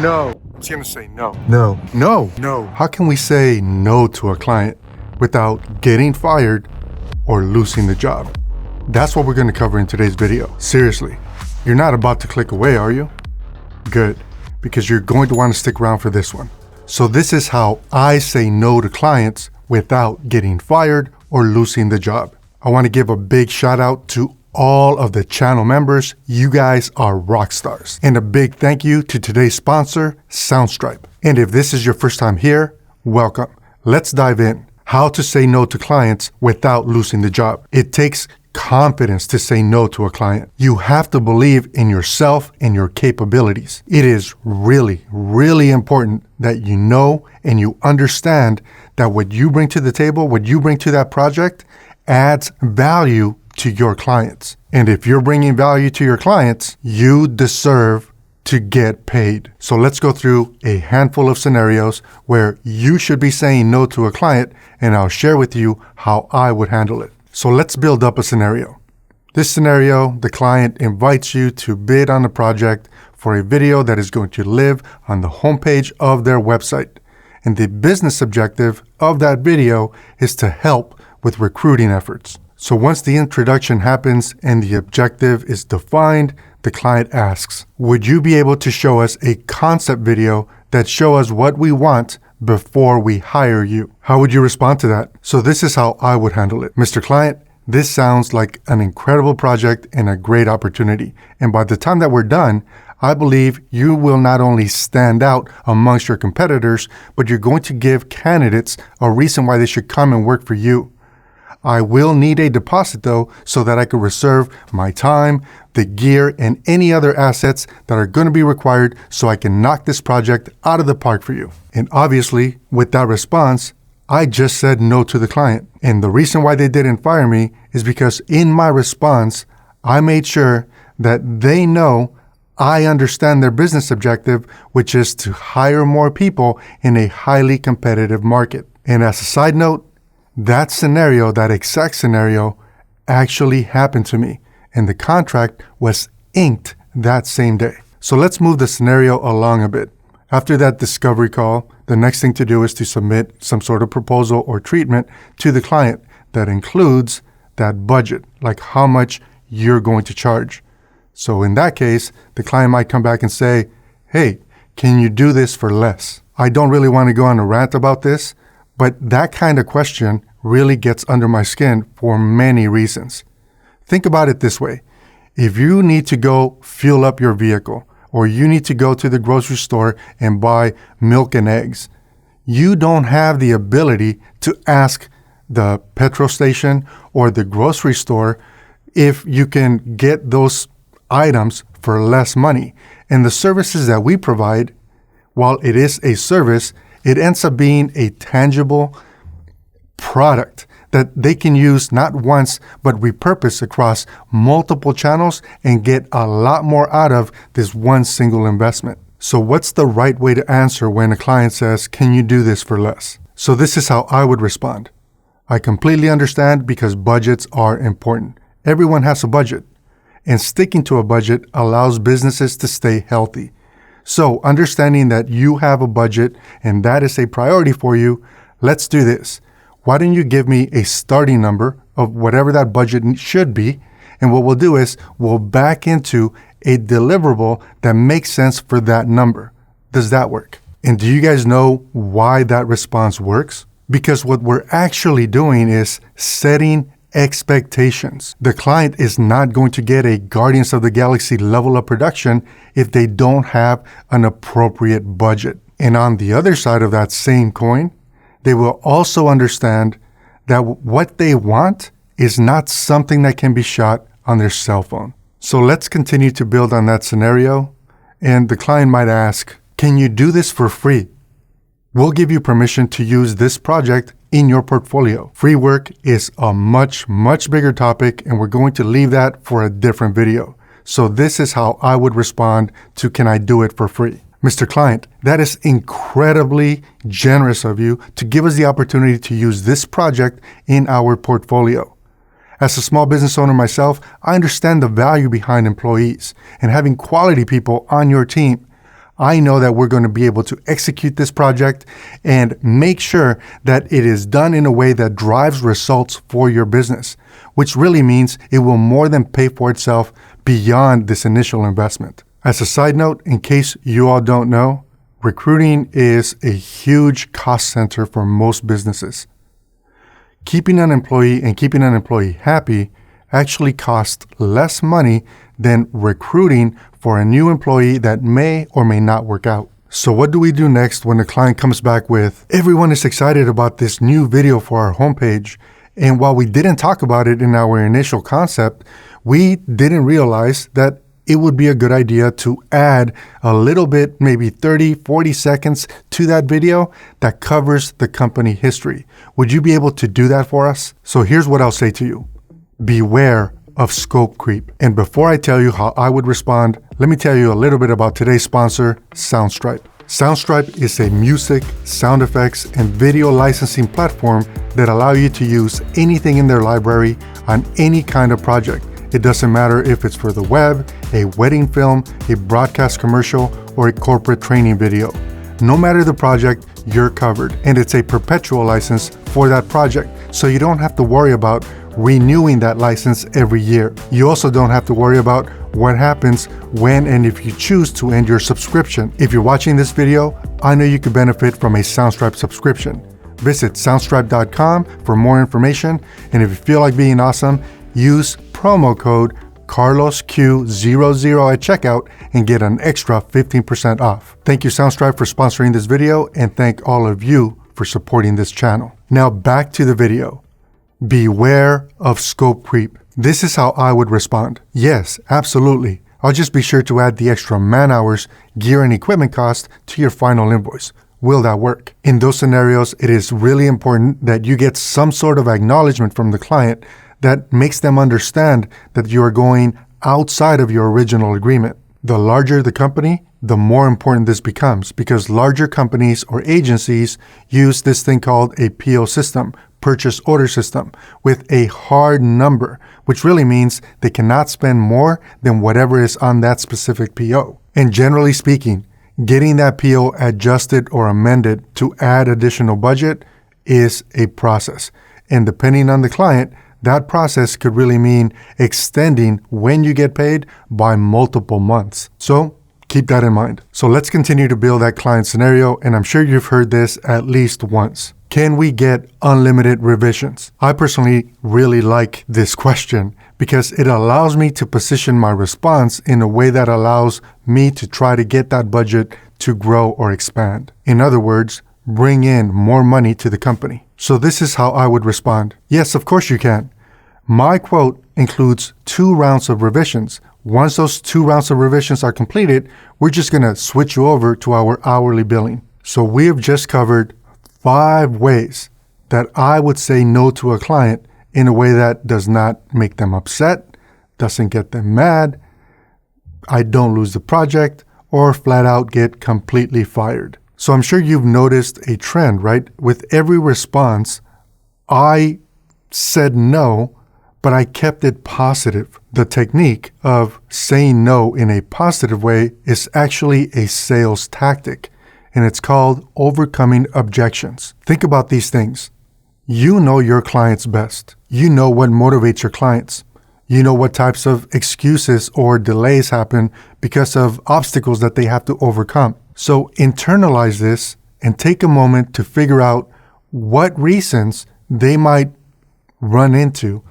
No. It's gonna say no. No. No. No. How can we say no to a client without getting fired or losing the job? That's what we're going to cover in today's video. Seriously, you're not about to click away, are you? Good, because you're going to want to stick around for this one. So this is how I say no to clients without getting fired or losing the job. I want to give a big shout out to all of the channel members. You guys are rock stars. And a big thank you to today's sponsor, Soundstripe. And if this is your first time here, welcome. Let's dive in. How to say no to clients without losing the job. It takes confidence to say no to a client. You have to believe in yourself and your capabilities. It is really, really important that you know and you understand that what you bring to the table, what you bring to that project, adds value to your clients. And if you're bringing value to your clients, you deserve to get paid. So let's go through a handful of scenarios where you should be saying no to a client, and I'll share with you how I would handle it. So let's build up a scenario. This scenario, the client invites you to bid on a project for a video that is going to live on the homepage of their website. And the business objective of that video is to help with recruiting efforts. So once the introduction happens and the objective is defined, the client asks, would you be able to show us a concept video that shows us what we want before we hire you? How would you respond to that? So this is how I would handle it. Mr. Client, this sounds like an incredible project and a great opportunity. And by the time that we're done, I believe you will not only stand out amongst your competitors, but you're going to give candidates a reason why they should come and work for you. I will need a deposit though, so that I can reserve my time, the gear, and any other assets that are going to be required so I can knock this project out of the park for you. And obviously, with that response, I just said no to the client. And the reason why they didn't fire me is because in my response, I made sure that they know I understand their business objective, which is to hire more people in a highly competitive market. And as a side note, that scenario, that exact scenario, actually happened to me, and the contract was inked that same day. So let's move the scenario along a bit. After that discovery call, the next thing to do is to submit some sort of proposal or treatment to the client that includes that budget, like how much you're going to charge. So in that case, the client might come back and say, hey, can you do this for less? I don't really want to go on a rant about this, but that kind of question really gets under my skin for many reasons. Think about it this way. If you need to go fuel up your vehicle, or you need to go to the grocery store and buy milk and eggs, you don't have the ability to ask the petrol station or the grocery store if you can get those items for less money. And the services that we provide, while it is a service, it ends up being a tangible product that they can use not once, but repurpose across multiple channels and get a lot more out of this one single investment. So what's the right way to answer when a client says, can you do this for less? So this is how I would respond. I completely understand because budgets are important. Everyone has a budget, and sticking to a budget allows businesses to stay healthy. So understanding that you have a budget and that is a priority for you, let's do this. Why don't you give me a starting number of whatever that budget should be? And what we'll do is we'll back into a deliverable that makes sense for that number. Does that work? And do you guys know why that response works? Because what we're actually doing is setting expectations. The client is not going to get a Guardians of the Galaxy level of production if they don't have an appropriate budget. And on the other side of that same coin, they will also understand that what they want is not something that can be shot on their cell phone. So let's continue to build on that scenario. And the client might ask, can you do this for free? We'll give you permission to use this project in your portfolio. Free work is a much, much bigger topic, and we're going to leave that for a different video. So this is how I would respond to, can I do it for free? Mr. Client, that is incredibly generous of you to give us the opportunity to use this project in our portfolio. As a small business owner myself, I understand the value behind employees and having quality people on your team. I know that we're going to be able to execute this project and make sure that it is done in a way that drives results for your business, which really means it will more than pay for itself beyond this initial investment. As a side note, in case you all don't know, recruiting is a huge cost center for most businesses. Keeping an employee and keeping an employee happy actually costs less money than recruiting for a new employee that may or may not work out. So what do we do next when the client comes back with, everyone is excited about this new video for our homepage, and while we didn't talk about it in our initial concept, we didn't realize that it would be a good idea to add a little bit, maybe 30, 40 seconds to that video that covers the company history. Would you be able to do that for us? So here's what I'll say to you. Beware of scope creep. And before I tell you how I would respond, let me tell you a little bit about today's sponsor, Soundstripe. Soundstripe is a music, sound effects, and video licensing platform that allow you to use anything in their library on any kind of project. It doesn't matter if it's for the web, a wedding film, a broadcast commercial, or a corporate training video. No matter the project, you're covered, and it's a perpetual license for that project, so you don't have to worry about renewing that license every year. You also don't have to worry about what happens when and if you choose to end your subscription. If you're watching this video, I know you could benefit from a Soundstripe subscription. Visit soundstripe.com for more information, and if you feel like being awesome, use promo code CarlosQ00 at checkout and get an extra 15% off. Thank you, Soundstripe, for sponsoring this video, and thank all of you for supporting this channel. Now back to the video. Beware of scope creep. This is how I would respond. Yes, absolutely. I'll just be sure to add the extra man hours, gear, and equipment cost to your final invoice. Will that work? In those scenarios, it is really important that you get some sort of acknowledgement from the client that makes them understand that you are going outside of your original agreement. The larger the company, the more important this becomes, because larger companies or agencies use this thing called a PO system, purchase order system, with a hard number, which really means they cannot spend more than whatever is on that specific PO. And generally speaking, getting that PO adjusted or amended to add additional budget is a process. And depending on the client, that process could really mean extending when you get paid by multiple months. So keep that in mind. So let's continue to build that client scenario, and I'm sure you've heard this at least once. Can we get unlimited revisions? I personally really like this question because it allows me to position my response in a way that allows me to try to get that budget to grow or expand. In other words, bring in more money to the company. So this is how I would respond. Yes, of course you can. My quote includes 2 rounds of revisions. Once those 2 rounds of revisions are completed, we're just going to switch you over to our hourly billing. So we have just covered 5 ways that I would say no to a client in a way that does not make them upset, doesn't get them mad, I don't lose the project, or flat out get completely fired. So I'm sure you've noticed a trend, right? With every response, I said no, but I kept it positive. The technique of saying no in a positive way is actually a sales tactic, and it's called overcoming objections. Think about these things. You know your clients best. You know what motivates your clients. You know what types of excuses or delays happen because of obstacles that they have to overcome. So internalize this and take a moment to figure out what reasons they might run into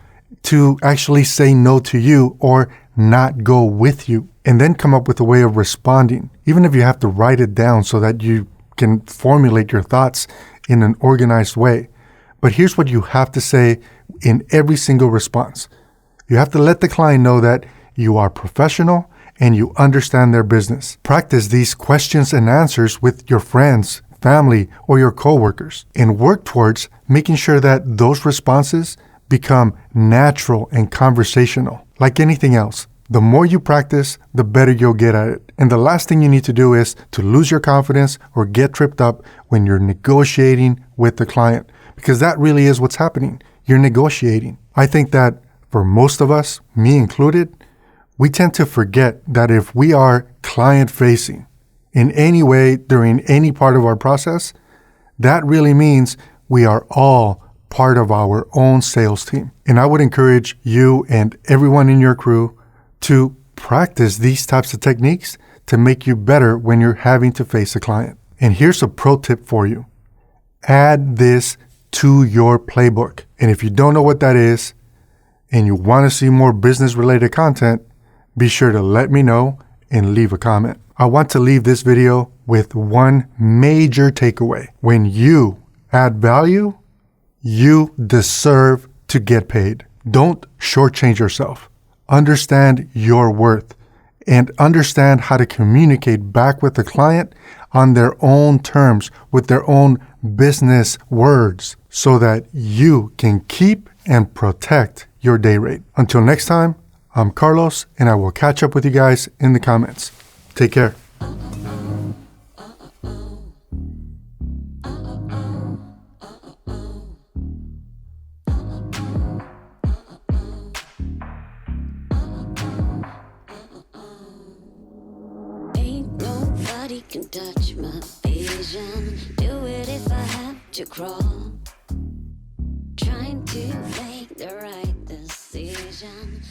to actually say no to you or not go with you, and then come up with a way of responding, even if you have to write it down so that you can formulate your thoughts in an organized way. But here's what you have to say in every single response. You have to let the client know that you are professional and you understand their business. Practice these questions and answers with your friends, family, or your coworkers, and work towards making sure that those responses become natural and conversational. Like anything else, the more you practice, the better you'll get at it. And the last thing you need to do is to lose your confidence or get tripped up when you're negotiating with the client, because that really is what's happening. You're negotiating. I think that for most of us, me included, we tend to forget that if we are client facing in any way during any part of our process, that really means we are all part of our own sales team. And I would encourage you and everyone in your crew to practice these types of techniques to make you better when you're having to face a client. And here's a pro tip for you. Add this to your playbook. And if you don't know what that is, and you want to see more business-related content, be sure to let me know and leave a comment. I want to leave this video with one major takeaway. When you add value, you deserve to get paid. Don't shortchange yourself. Understand your worth and understand how to communicate back with the client on their own terms, with their own business words, so that you can keep and protect your day rate. Until next time, I'm Carlos, and I will catch up with you guys in the comments. Take care. Ain't nobody can touch my vision. Do it if I have to crawl. Trying to make the right decision.